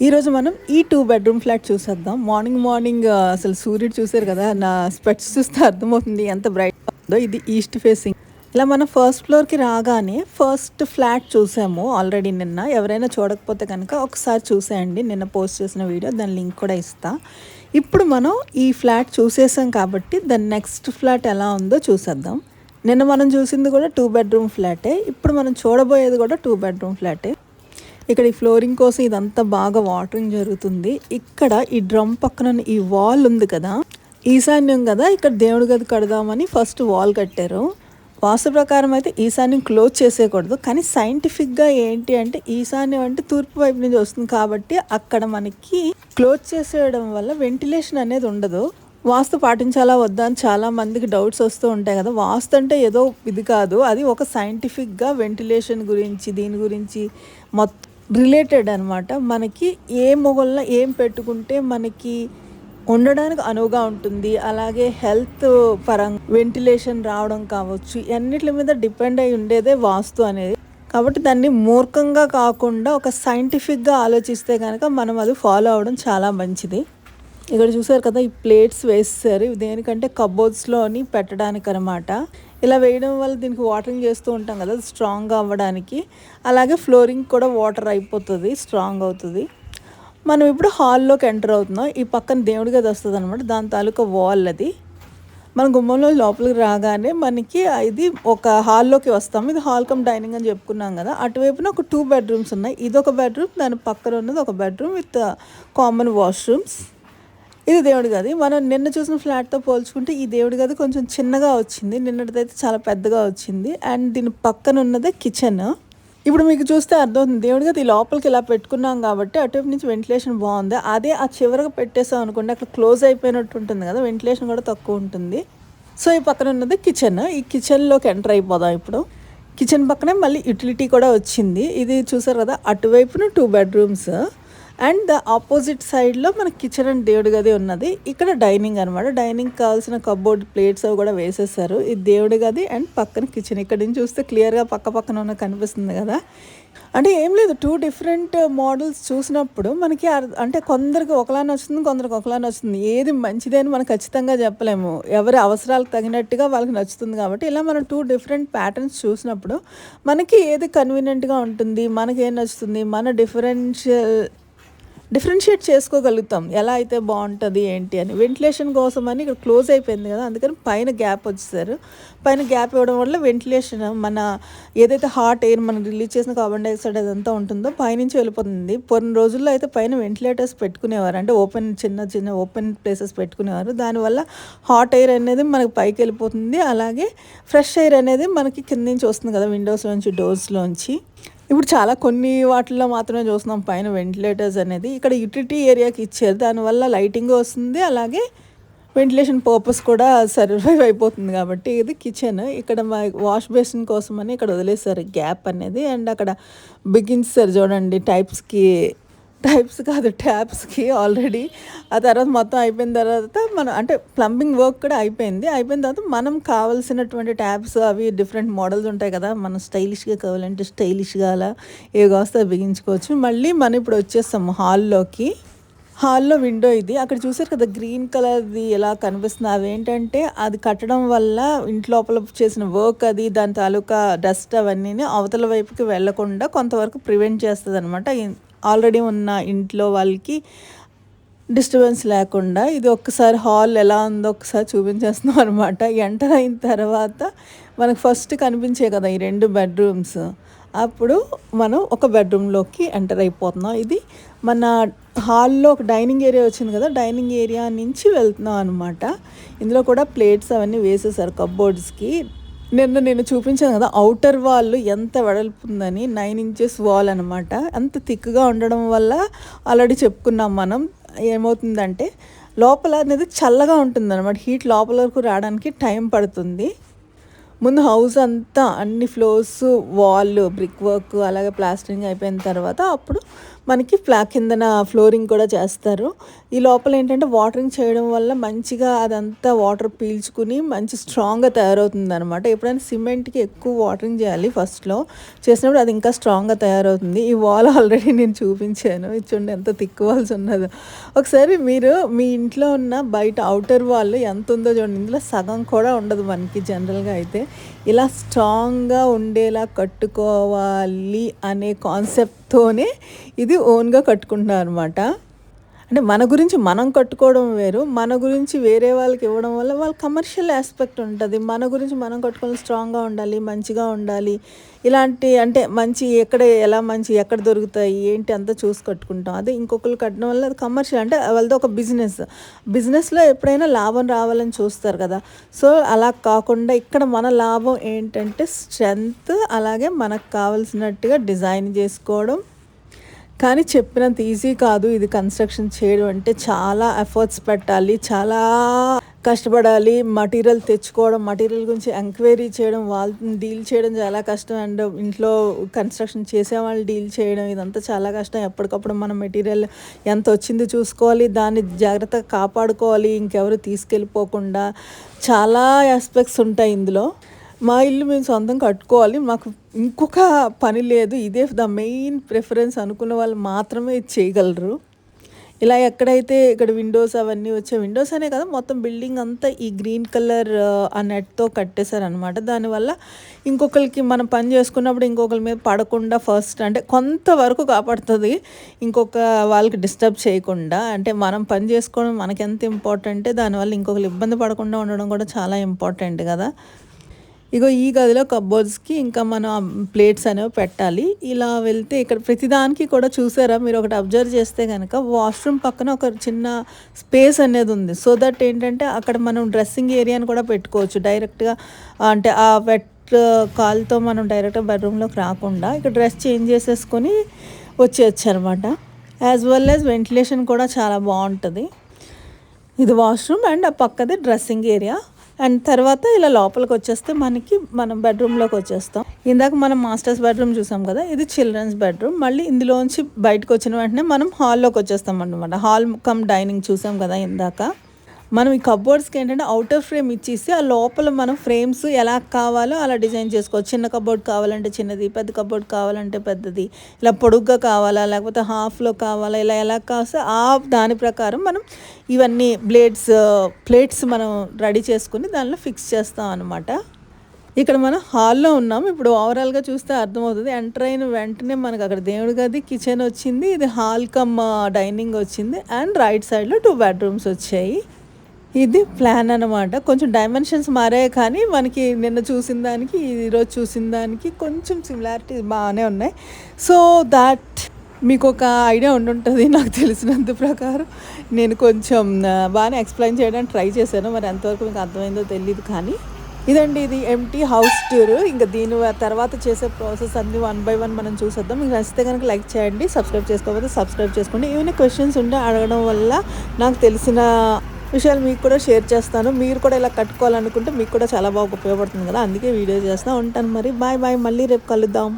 ఈరోజు మనం ఈ 2 బెడ్రూమ్ ఫ్లాట్ చూసేద్దాం. మార్నింగ్ అసలు సూర్యుడు చూసారు కదా! నా స్పెక్ట్స్ చూస్తే అర్థమవుతుంది ఎంత బ్రైట్‌గా ఉందో. ఇది ఈస్ట్ ఫేసింగ్. ఇలా మనం ఫస్ట్ ఫ్లోర్‌కి రాగానే ఫస్ట్ ఫ్లాట్ చూసాము ఆల్రెడీ నిన్న. ఎవరైనా చూడకపోతే కనుక ఒకసారి చూసేయండి. నిన్న పోస్ట్ చేసిన వీడియో దాని లింక్ కూడా ఇస్తా. ఇప్పుడు మనం ఈ ఫ్లాట్ చూసేసాం కాబట్టి దాని నెక్స్ట్ ఫ్లాట్ ఎలా ఉందో చూసేద్దాం. నిన్న మనం చూసింది కూడా 2 బెడ్రూమ్ ఫ్లాటే. ఇప్పుడు మనం చూడబోయేది కూడా 2 బెడ్రూమ్ ఫ్లాటే. ఇక్కడ ఈ ఫ్లోరింగ్ కోసం ఇదంతా బాగా వాటరింగ్ జరుగుతుంది. ఇక్కడ ఈ డ్రమ్ పక్కన ఈ వాల్ ఉంది కదా, ఈశాన్యం కదా, ఇక్కడ దేవుడి గది కడదామని ఫస్ట్ వాల్ కట్టారు. వాస్తు ప్రకారం అయితే ఈశాన్యం క్లోజ్ చేసేయకూడదు, కానీ సైంటిఫిక్గా ఏంటి అంటే ఈశాన్యం అంటే తూర్పు వైపు నుంచి వస్తుంది కాబట్టి అక్కడ మనకి క్లోజ్ చేసేయడం వల్ల వెంటిలేషన్ అనేది ఉండదు. వాస్తు పాటించాలా వద్దా అని చాలా మందికి డౌట్స్ వస్తూ ఉంటాయి కదా. వాస్తు అంటే ఏదో ఇది కాదు, అది ఒక సైంటిఫిక్గా వెంటిలేషన్ గురించి దీని గురించి మొత్తం రిలేటెడ్ అనమాట. మనకి ఏ మొగల్న ఏం పెట్టుకుంటే మనకి ఉండడానికి అనువుగా ఉంటుంది, అలాగే హెల్త్ పరంగా వెంటిలేషన్ రావడం కావచ్చు, అన్నిటి మీద డిపెండ్ అయి ఉండేదే వాస్తు అనేది. కాబట్టి దాన్ని మూర్ఖంగా కాకుండా ఒక సైంటిఫిక్గా ఆలోచిస్తే కనుక మనం అది ఫాలో అవ్వడం చాలా మంచిది. ఇక్కడ చూసారు కదా, ఈ ప్లేట్స్ వేస్తారు. ఇవి దేనికంటే కబోర్డ్స్లోని పెట్టడానికి అనమాట. ఇలా వేయడం వల్ల దీనికి వాటరింగ్ చేస్తూ ఉంటాం కదా, స్ట్రాంగ్గా అవ్వడానికి. అలాగే ఫ్లోరింగ్ కూడా వాటర్ అయిపోతుంది, స్ట్రాంగ్ అవుతుంది. మనం ఇప్పుడు హాల్లోకి ఎంటర్ అవుతున్నాం. ఈ పక్కన దేవుడి గది వస్తుంది అనమాట, దాని తాలూకా వాల్ అది. మన గుమ్మంలో లోపలికి రాగానే మనకి ఇది ఒక హాల్లోకి వస్తాం. ఇది హాల్ కమ్ డైనింగ్ అని చెప్పుకున్నాం కదా. అటువైపున ఒక 2 బెడ్రూమ్స్ ఉన్నాయి. ఇది ఒక బెడ్రూమ్, దాని పక్కన ఉన్నది ఒక బెడ్రూమ్ విత్ కామన్ వాష్రూమ్స్. ఇది దేవుడి గది. మనం నిన్న చూసిన ఫ్లాట్తో పోల్చుకుంటే ఈ దేవుడి గది కొంచెం చిన్నగా వచ్చింది, నిన్నటిదైతే చాలా పెద్దగా వచ్చింది. అండ్ దీని పక్కన ఉన్నదే కిచెన్. ఇప్పుడు మీకు చూస్తే అర్థమవుతుంది, దేవుడి గది లోపలికి ఇలా పెట్టుకున్నాం కాబట్టి అటువైపు నుంచి వెంటిలేషన్ బాగుంది. అదే ఆ చివరగా పెట్టేసాం అనుకోండి, అక్కడ క్లోజ్ అయిపోయినట్టు ఉంటుంది కదా, వెంటిలేషన్ కూడా తక్కువ ఉంటుంది. సో ఈ పక్కన ఉన్నది కిచెన్. ఈ కిచెన్లోకి ఎంటర్ అయిపోదాం ఇప్పుడు. కిచెన్ పక్కనే మళ్ళీ యూటిలిటీ కూడా వచ్చింది. ఇది చూసారు కదా, అటువైపున 2 బెడ్రూమ్స్ అండ్ ద ఆపోజిట్ సైడ్లో మన కిచెన్ అండ్ దేవుడి గది ఉన్నది. ఇక్కడ డైనింగ్ అనమాట. డైనింగ్ కావాల్సిన కబోర్డ్ ప్లేట్స్ అవి కూడా వేసేసారు. ఇది దేవుడి గది అండ్ పక్కన కిచెన్. ఇక్కడ నుంచి చూస్తే క్లియర్గా పక్క పక్కన ఉన్న కనిపిస్తుంది కదా. అంటే ఏం లేదు, 2 డిఫరెంట్ మోడల్స్ చూసినప్పుడు మనకి అంటే కొందరికి ఒకలా నచ్చుతుంది, కొందరికి ఒకలా నచ్చుతుంది. ఏది మంచిది అని మనం ఖచ్చితంగా చెప్పలేము. ఎవరి అవసరాలకు తగినట్టుగా వాళ్ళకి నచ్చుతుంది. కాబట్టి ఇలా మనం 2 డిఫరెంట్ ప్యాటర్న్స్ చూసినప్పుడు మనకి ఏది కన్వీనియంట్గా ఉంటుంది, మనకి ఏం నచ్చుతుంది, మన డిఫరెన్షియేట్ చేసుకోగలుగుతాం ఎలా అయితే బాగుంటుంది ఏంటి అని. వెంటిలేషన్ కోసం అని ఇక్కడ క్లోజ్ అయిపోయింది కదా, అందుకని పైన గ్యాప్ వచ్చేసారు. పైన గ్యాప్ ఇవ్వడం వల్ల వెంటిలేషన్, మన ఏదైతే హాట్ ఎయిర్ మనం రిలీజ్ చేసిన కార్బన్ డైఆక్సైడ్ అదంతా ఉంటుందో పైనుంచి వెళ్ళిపోతుంది. కొన్ని రోజుల్లో అయితే పైన వెంటిలేటర్స్ పెట్టుకునేవారు, అంటే చిన్న చిన్న ఓపెన్ ప్లేసెస్ పెట్టుకునేవారు. దానివల్ల హాట్ ఎయిర్ అనేది మనకి పైకి వెళ్ళిపోతుంది, అలాగే ఫ్రెష్ ఎయిర్ అనేది మనకి కింద నుంచి వస్తుంది కదా, విండోస్లోంచి డోర్స్లోంచి. ఇప్పుడు చాలా కొన్ని వాటిల్లో మాత్రమే చూస్తున్నాం పైన వెంటిలేటర్స్ అనేది. ఇక్కడ యూటిలిటీ ఏరియాకి ఇచ్చారు, దానివల్ల లైటింగ్ వస్తుంది, అలాగే వెంటిలేషన్ పర్పస్ కూడా సర్వైవ్ అయిపోతుంది. కాబట్టి ఇది కిచెన్. ఇక్కడ వాష్ బేసిన్ కోసం అని ఇక్కడ వదిలేసారు గ్యాప్ అనేది. అండ్ అక్కడ బిగించారు చూడండి, ట్యాప్స్కి ఆల్రెడీ. ఆ తర్వాత మొత్తం అయిపోయిన తర్వాత మనం అంటే ప్లంబింగ్ వర్క్ కూడా అయిపోయింది. అయిపోయిన తర్వాత మనం కావాల్సినటువంటి ట్యాప్స్ అవి డిఫరెంట్ మోడల్స్ ఉంటాయి కదా, మనం స్టైలిష్గా కావాలంటే స్టైలిష్గా అలా ఏ వస్తే బిగించుకోవచ్చు. మళ్ళీ మనం ఇప్పుడు వచ్చేస్తాము హాల్లోకి. హాల్లో విండో ఇది. అక్కడ చూసారు కదా గ్రీన్ కలర్ది ఎలా కనిపిస్తుంది, అవేంటంటే అది కట్టడం వల్ల ఇంటి లోపల చేసిన వర్క్ అది, దాని తాలూకా డస్ట్ అవన్నీ అవతల వైపుకి వెళ్లకుండా కొంతవరకు ప్రివెంట్ చేస్తుంది అనమాట. ఆల్రెడీ ఉన్న ఇంట్లో వాళ్ళకి డిస్టర్బెన్స్ లేకుండా. ఇది ఒక్కసారి హాల్ ఎలా ఉందో ఒకసారి చూపించేస్తున్నాం అనమాట. ఎంటర్ అయిన తర్వాత మనకు ఫస్ట్ కనిపించే కదా ఈ 2 బెడ్రూమ్స్, అప్పుడు మనం ఒక బెడ్రూమ్లోకి ఎంటర్ అయిపోతున్నాం. ఇది మన హాల్లో ఒక డైనింగ్ ఏరియా వచ్చింది కదా, డైనింగ్ ఏరియా నుంచి వెళ్తున్నాం అనమాట. ఇందులో కూడా ప్లేట్స్ అవన్నీ వేసేసారు కబోర్డ్స్కి. నేను చూపించాను కదా అవుటర్ వాల్ ఎంత వెడల్పు ఉందని, 9 ఇంచెస్ వాల్ అనమాట. అంత థిక్గా ఉండడం వల్ల ఆల్రెడీ చెప్పుకున్నాం మనం, ఏమవుతుందంటే లోపల అనేది చల్లగా ఉంటుంది అనమాట. హీట్ లోపల వరకు రావడానికి టైం పడుతుంది. ముందు హౌస్ అంతా అన్ని ఫ్లోర్స్ వాల్ బ్రిక్ వర్క్ అలాగే ప్లాస్టరింగ్ అయిపోయిన తర్వాత అప్పుడు మనకి కిందన ఫ్లోరింగ్ కూడా చేస్తారు. ఈ లోపల ఏంటంటే వాటరింగ్ చేయడం వల్ల మంచిగా అదంతా వాటర్ పీల్చుకుని మంచి స్ట్రాంగ్గా తయారవుతుందనమాట. ఎప్పుడైనా సిమెంట్కి ఎక్కువ వాటరింగ్ చేయాలి ఫస్ట్లో, చేసినప్పుడు అది ఇంకా స్ట్రాంగ్గా తయారవుతుంది. ఈ వాల్ ఆల్రెడీ నేను చూపించాను, ఇది చూడండి ఎంత థిక్ వాల్స్ ఉన్నదో. ఒకసారి మీరు మీ ఇంట్లో ఉన్న బయట అవుటర్ వాల్ ఎంత ఉందో చూడండి, ఇందులో సగం కూడా ఉండదు మనకి జనరల్గా అయితే. ఇలా స్ట్రాంగ్గా ఉండేలా కట్టుకోవాలి అనే కాన్సెప్ట్తోనే ఇది ఓన్గా కట్టుకుంటున్నాను అనమాట. అంటే మన గురించి మనం కట్టుకోవడం వేరు, మన గురించి వేరే వాళ్ళకి ఇవ్వడం వల్ల వాళ్ళ కమర్షియల్ ఆస్పెక్ట్ ఉంటుంది. మన గురించి మనం కట్టుకోవాలి, స్ట్రాంగ్గా ఉండాలి, మంచిగా ఉండాలి, ఇలాంటి అంటే మంచి ఎక్కడ దొరుకుతాయి ఏంటి అంతా చూసి కట్టుకుంటాం. అదే ఇంకొకరు కట్టడం వల్ల అది కమర్షియల్, అంటే వాళ్ళది ఒక బిజినెస్లో ఎప్పుడైనా లాభం రావాలని చూస్తారు కదా. సో అలా కాకుండా ఇక్కడ మన లాభం ఏంటంటే స్ట్రెంగ్త్, అలాగే మనకు కావాల్సినట్టుగా డిజైన్ చేసుకోవడం. కానీ చెప్పినంత ఈజీ కాదు ఇది కన్స్ట్రక్షన్ చేయడం అంటే. చాలా ఎఫర్ట్స్ పెట్టాలి, చాలా కష్టపడాలి. మటీరియల్ తెచ్చుకోవడం, మటీరియల్ గురించి ఎంక్వైరీ చేయడం, వాళ్ళని డీల్ చేయడం చాలా కష్టం. అండ్ ఇంట్లో కన్స్ట్రక్షన్ చేసే వాళ్ళు డీల్ చేయడం, ఇదంతా చాలా కష్టం. ఎప్పటికప్పుడు మనం మెటీరియల్ ఎంత వచ్చింది చూసుకోవాలి, దాన్ని జాగ్రత్తగా కాపాడుకోవాలి, ఇంకెవరు తీసుకెళ్ళిపోకుండా. చాలా ఆస్పెక్ట్స్ ఉంటాయి ఇందులో. మా ఇల్లు మేము సొంతం కట్టుకోవాలి, మాకు ఇంకొక పని లేదు, ఇదే ద మెయిన్ ప్రిఫరెన్స్ అనుకున్న వాళ్ళు మాత్రమే ఇది చేయగలరు. ఇలా ఎక్కడైతే ఇక్కడ విండోస్ అవన్నీ వచ్చే, విండోస్ అనే కదా మొత్తం బిల్డింగ్ అంతా ఈ గ్రీన్ కలర్ ఆ నెట్తో కట్టేశారనమాట. దానివల్ల ఇంకొకరికి మనం పని చేసుకున్నప్పుడు ఇంకొకరి మీద పడకుండా ఫస్ట్ అంటే కొంతవరకు కాపాడుతుంది, ఇంకొక వాళ్ళకి డిస్టర్బ్ చేయకుండా. అంటే మనం పని చేసుకోవడం మనకి ఎంత ఇంపార్టెంటే, దానివల్ల ఇంకొకరు ఇబ్బంది పడకుండా ఉండడం కూడా చాలా ఇంపార్టెంట్ కదా. ఇగో ఈ గదిలో కబోర్డ్స్కి ఇంకా మనం ప్లేట్స్ అనేవి పెట్టాలి. ఇలా వెళ్తే ఇక్కడ ప్రతిదానికి కూడా చూసారా మీరు, ఒకటి అబ్జర్వ్ చేస్తే కనుక వాష్రూమ్ పక్కన ఒక చిన్న స్పేస్ అనేది ఉంది. సో దట్ ఏంటంటే అక్కడ మనం డ్రెస్సింగ్ ఏరియాని కూడా పెట్టుకోవచ్చు డైరెక్ట్గా. అంటే ఆ వెట్ కాల్తో మనం డైరెక్ట్గా బెడ్రూమ్లోకి రాకుండా ఇక్కడ డ్రెస్ చేంజ్ చేసేసుకొని వచ్చేయచ్చు అనమాట. యాజ్ వెల్ యాజ్ వెంటిలేషన్ కూడా చాలా బాగుంటుంది. ఇది వాష్రూమ్ అండ్ ఆ పక్కదే డ్రెస్సింగ్ ఏరియా. అండ్ తర్వాత ఇలా లోపలికి వచ్చేస్తే మనం బెడ్రూమ్లోకి వచ్చేస్తాం. ఇందాక మనం మాస్టర్స్ బెడ్రూమ్ చూసాం కదా, ఇది చిల్డ్రన్స్ బెడ్రూమ్. మళ్ళీ ఇందులోంచి బయటకు వచ్చిన వెంటనే మనం హాల్లోకి వచ్చేస్తాం అనమాట. హాల్ కమ్ డైనింగ్ చూసాం కదా ఇందాక. మనం ఈ కబోర్డ్స్కి ఏంటంటే అవుటర్ ఫ్రేమ్ ఇచ్చేసి ఆ లోపల మనం ఫ్రేమ్స్ ఎలా కావాలో అలా డిజైన్ చేసుకోవచ్చు. చిన్న కబోర్డ్ కావాలంటే చిన్నది, పెద్ద కబోర్డ్ కావాలంటే పెద్దది, ఇలా పొడుగ్గా కావాలా లేకపోతే హాఫ్లో కావాలా, ఇలా ఎలా కాస్తే దాని ప్రకారం మనం ఇవన్నీ ప్లేట్స్ మనం రెడీ చేసుకుని దానిలో ఫిక్స్ చేస్తాం అనమాట. ఇక్కడ మనం హాల్లో ఉన్నాం. ఇప్పుడు ఓవరాల్గా చూస్తే అర్థమవుతుంది. ఎంటర్ అయిన వెంటనే మనకు అక్కడ దేవుడి గది, కిచెన్ వచ్చింది, ఇది హాల్ కమ్ డైనింగ్ వచ్చింది, అండ్ రైట్ సైడ్లో 2 బెడ్రూమ్స్ వచ్చాయి. ఇది ప్లాన్ అనమాట. కొంచెం డైమెన్షన్స్ మారాయి, కానీ మనకి నిన్న చూసిన దానికి ఈరోజు చూసిన దానికి కొంచెం సిమిలారిటీ బాగానే ఉన్నాయి. సో దాట్ మీకు ఒక ఐడియా ఉండుంటుంది. నాకు తెలిసినంత ప్రకారం నేను కొంచెం బాగానే ఎక్స్ప్లెయిన్ చేయడానికి ట్రై చేశాను. మరి ఎంతవరకు మీకు అర్థమైందో తెలియదు, కానీ ఇదండి ఇది ఎంటీ హౌస్ టూర్. ఇంకా దీని తర్వాత చేసే ప్రాసెస్ అన్ని 1 by 1 మనం చూసేద్దాం. మీకు నచ్చితే కనుక లైక్ చేయండి, సబ్స్క్రైబ్ చేసుకోకపోతే సబ్స్క్రైబ్ చేసుకోండి. ఏమైనా క్వశ్చన్స్ ఉంటే అడగడం వల్ల నాకు తెలిసిన విషయాలు మీకు కూడా షేర్ చేస్తాను. మీరు కూడా ఇలా కట్టుకోవాలనుకుంటే మీకు కూడా చాలా బాగా ఉపయోగపడుతుంది కదా, అందుకే వీడియో చేస్తూ ఉంటాను. మరి బాయ్ బాయ్, మళ్ళీ రేపు కలుద్దాం.